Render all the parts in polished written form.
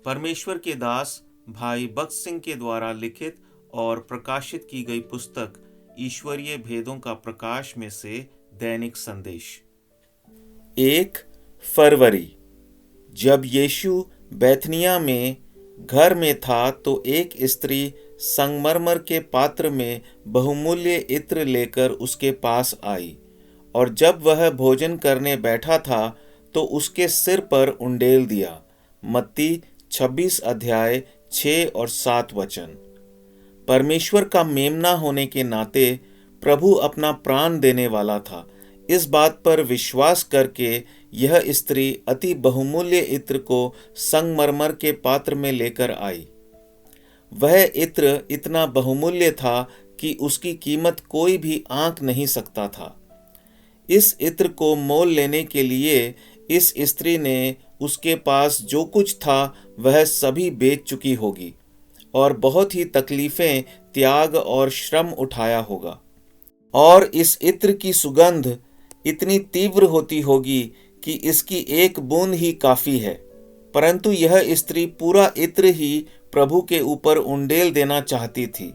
परमेश्वर के दास भाई बख्श सिंह के द्वारा लिखित और प्रकाशित की गई पुस्तक ईश्वरीय भेदों का प्रकाश में से दैनिक संदेश। 1 फरवरी। जब यीशु बैथनिया में घर में था तो एक स्त्री संगमरमर के पात्र में बहुमूल्य इत्र लेकर उसके पास आई, और जब वह भोजन करने बैठा था तो उसके सिर पर उंडेल दिया। मत्ती 26 अध्याय 6 और 7 वचन। परमेश्वर का मेमना होने के नाते प्रभु अपना प्राण देने वाला था। इस बात पर विश्वास करके यह स्त्री अति बहुमूल्य इत्र को संगमरमर के पात्र में लेकर आई। वह इत्र इतना बहुमूल्य था कि उसकी कीमत कोई भी आंक नहीं सकता था। इस इत्र को मोल लेने के लिए इस स्त्री ने उसके पास जो कुछ था वह सभी बेच चुकी होगी और बहुत ही तकलीफें, त्याग और श्रम उठाया होगा। और इस इत्र की सुगंध इतनी तीव्र होती होगी कि इसकी एक बूंद ही काफी है। परंतु यह स्त्री पूरा इत्र ही प्रभु के ऊपर उंडेल देना चाहती थी,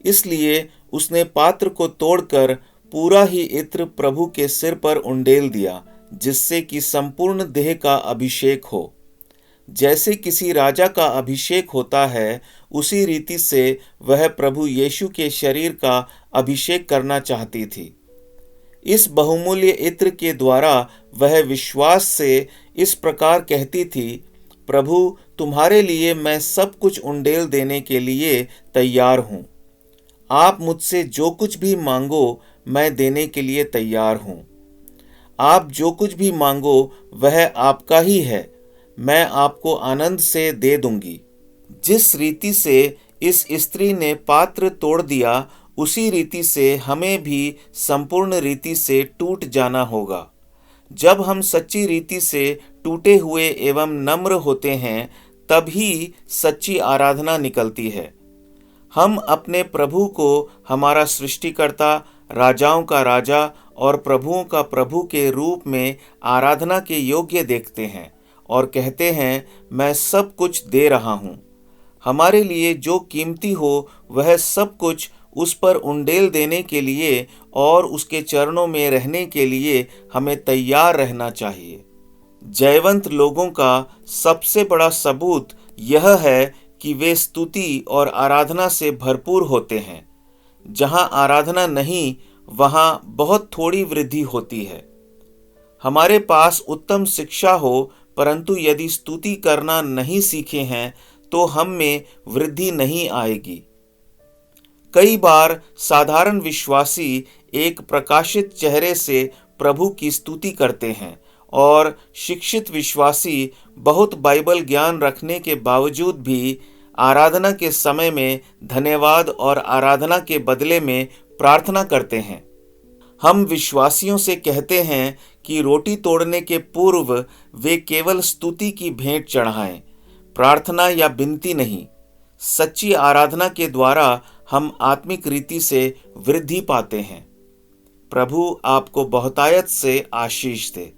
इसलिए उसने पात्र को तोड़कर पूरा ही इत्र प्रभु के सिर पर उंडेल दिया, जिससे कि संपूर्ण देह का अभिषेक हो। जैसे किसी राजा का अभिषेक होता है, उसी रीति से वह प्रभु यीशु के शरीर का अभिषेक करना चाहती थी। इस बहुमूल्य इत्र के द्वारा वह विश्वास से इस प्रकार कहती थी, प्रभु, तुम्हारे लिए मैं सब कुछ उंडेल देने के लिए तैयार हूँ। आप मुझसे जो कुछ भी मांगो मैं देने के लिए तैयार हूँ। आप जो कुछ भी मांगो वह आपका ही है, मैं आपको आनंद से दे दूंगी। जिस रीति से इस स्त्री ने पात्र तोड़ दिया, उसी रीति से हमें भी संपूर्ण रीति से टूट जाना होगा। जब हम सच्ची रीति से टूटे हुए एवं नम्र होते हैं, तभी सच्ची आराधना निकलती है। हम अपने प्रभु को हमारा सृष्टिकर्ता, राजाओं का राजा और प्रभुओं का प्रभु के रूप में आराधना के योग्य देखते हैं और कहते हैं, मैं सब कुछ दे रहा हूँ। हमारे लिए जो कीमती हो वह सब कुछ उस पर उंडेल देने के लिए और उसके चरणों में रहने के लिए हमें तैयार रहना चाहिए। जयवंत लोगों का सबसे बड़ा सबूत यह है कि वे स्तुति और आराधना से भरपूर होते हैं। जहाँ आराधना नहीं, वहाँ बहुत थोड़ी वृद्धि होती है। हमारे पास उत्तम शिक्षा हो, परंतु यदि स्तुति करना नहीं सीखे हैं तो हम में वृद्धि नहीं आएगी। कई बार साधारण विश्वासी एक प्रकाशित चेहरे से प्रभु की स्तुति करते हैं और शिक्षित विश्वासी बहुत बाइबल ज्ञान रखने के बावजूद भी आराधना के समय में धन्यवाद और आराधना के बदले में प्रार्थना करते हैं। हम विश्वासियों से कहते हैं कि रोटी तोड़ने के पूर्व वे केवल स्तुति की भेंट चढ़ाएं, प्रार्थना या विनती नहीं। सच्ची आराधना के द्वारा हम आत्मिक रीति से वृद्धि पाते हैं। प्रभु आपको बहुतायत से आशीष दे।